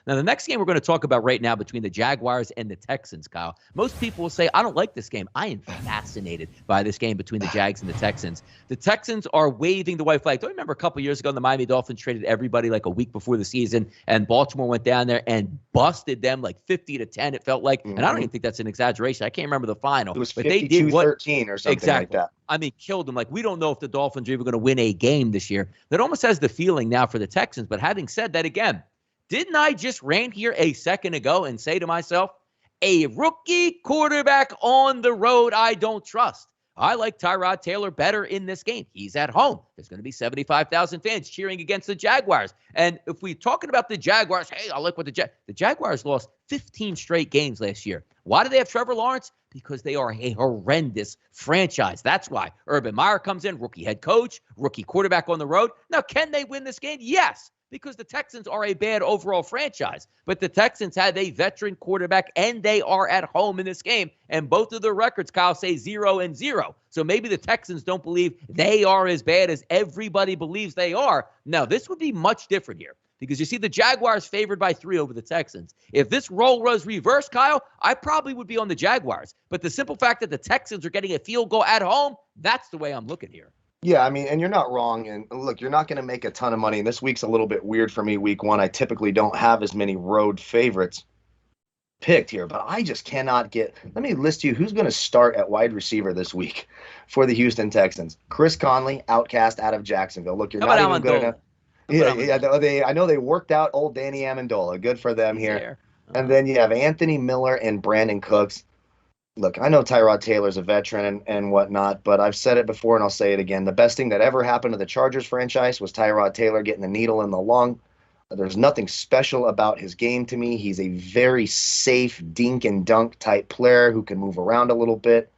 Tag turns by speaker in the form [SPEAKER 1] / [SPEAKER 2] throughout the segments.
[SPEAKER 1] Now, the next game we're going to talk about right now between the Jaguars and the Texans, Kyle. Most people will say, I don't like this game. I am fascinated by this game between the Jags and the Texans. The Texans are waving the white flag. Don't you remember a couple years ago, the Miami Dolphins traded everybody like a week before the season, and Baltimore went down there and busted them like 50-10, it felt like. And I don't even think that's an exaggeration. I can't remember the final.
[SPEAKER 2] It was
[SPEAKER 1] but they did
[SPEAKER 2] 52-13 or something like that.
[SPEAKER 1] I mean, killed them. Like, we don't know if the Dolphins are even going to win a game this year. That almost has the feeling now for the Texans. But having said that, again, didn't I just rant here a second ago and say to myself, a rookie quarterback on the road I don't trust? I like Tyrod Taylor better in this game. He's at home. There's going to be 75,000 fans cheering against the Jaguars. And if we're talking about the Jaguars, hey, I like what the Jaguars lost 15 straight games last year. Why do they have Trevor Lawrence? Because they are a horrendous franchise. That's why. Urban Meyer comes in, rookie head coach, rookie quarterback on the road. Now, can they win this game? Yes, because the Texans are a bad overall franchise. But the Texans have a veteran quarterback, and they are at home in this game. And both of their records, Kyle, say 0-0. So maybe the Texans don't believe they are as bad as everybody believes they are. Now, this would be much different here, because you see the Jaguars favored by 3 over the Texans. If this role was reversed, Kyle, I probably would be on the Jaguars. But the simple fact that the Texans are getting a field goal at home, that's the way I'm looking here.
[SPEAKER 2] Yeah, I mean, and you're not wrong. And look, you're not going to make a ton of money. And this week's a little bit weird for me, week one. I typically don't have as many road favorites picked here, but I just cannot get. Let me list you who's going to start at wide receiver this week for the Houston Texans. Chris Conley, outcast out of Jacksonville. Look, you're not even good enough. Yeah, I know they worked out old Danny Amendola. Good for them here. And then you have Anthony Miller and Brandon Cooks. Look, I know Tyrod Taylor's a veteran and whatnot, but I've said it before and I'll say it again. The best thing that ever happened to the Chargers franchise was Tyrod Taylor getting the needle in the lung. There's nothing special about his game to me. He's a very safe dink and dunk type player who can move around a little bit.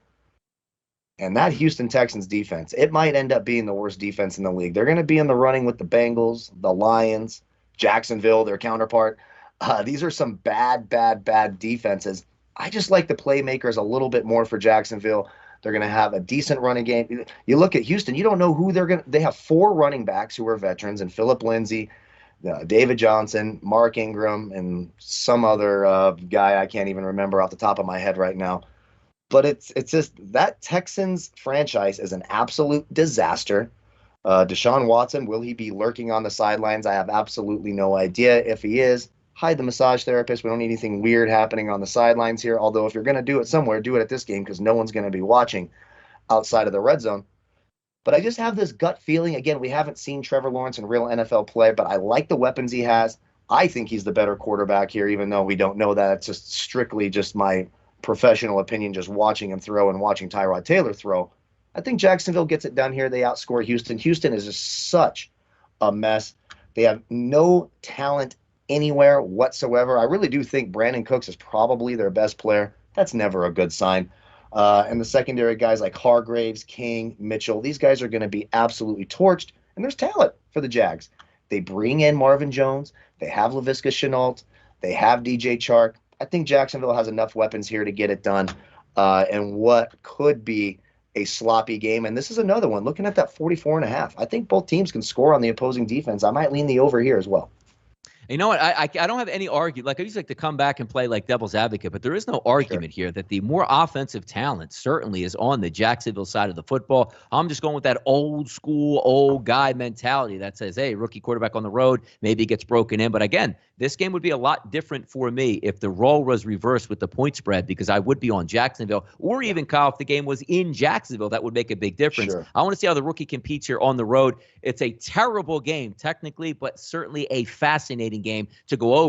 [SPEAKER 2] And that Houston Texans defense, it might end up being the worst defense in the league. They're going to be in the running with the Bengals, the Lions, Jacksonville, their counterpart. These are some bad defenses. I just like the playmakers a little bit more for Jacksonville. They're going to have a decent running game. You look at Houston, you don't know who they're going to – they have 4 running backs who are veterans, and Phillip Lindsay, David Johnson, Mark Ingram, and some other guy I can't even remember off the top of my head right now. But it's just that Texans franchise is an absolute disaster. Deshaun Watson, will he be lurking on the sidelines? I have absolutely no idea. If he is, hide the massage therapist. We don't need anything weird happening on the sidelines here. Although if you're going to do it somewhere, do it at this game because no one's going to be watching outside of the red zone. But I just have this gut feeling. Again, we haven't seen Trevor Lawrence in real NFL play, but I like the weapons he has. I think he's the better quarterback here, even though we don't know that. It's just strictly just my professional opinion, just watching him throw and watching Tyrod Taylor throw. I think Jacksonville gets it done here. They outscore Houston. Houston is just such a mess. They have no talent anywhere whatsoever. I really do think Brandon Cooks is probably their best player. That's never a good sign. And the secondary guys like Hargraves, King, Mitchell, these guys are going to be absolutely torched. And there's talent for the Jags. They bring in Marvin Jones. They have Laviska Shenault. They have DJ Chark. I think Jacksonville has enough weapons here to get it done. And what could be a sloppy game. And this is another one. Looking at that 44.5, I think both teams can score on the opposing defense. I might lean the over here as well.
[SPEAKER 1] You know what? I don't have any argument. Like, I usually like to come back and play like devil's advocate, but there is no argument here that the more offensive talent certainly is on the Jacksonville side of the football. I'm just going with that old school, old guy mentality that says, hey, rookie quarterback on the road, maybe it gets broken in. But again, this game would be a lot different for me if the role was reversed with the point spread, because I would be on Jacksonville, or even, Kyle, if the game was in Jacksonville, that would make a big difference.
[SPEAKER 2] Sure.
[SPEAKER 1] I want to see how the rookie competes here on the road. It's a terrible game technically, but certainly a fascinating game to go over.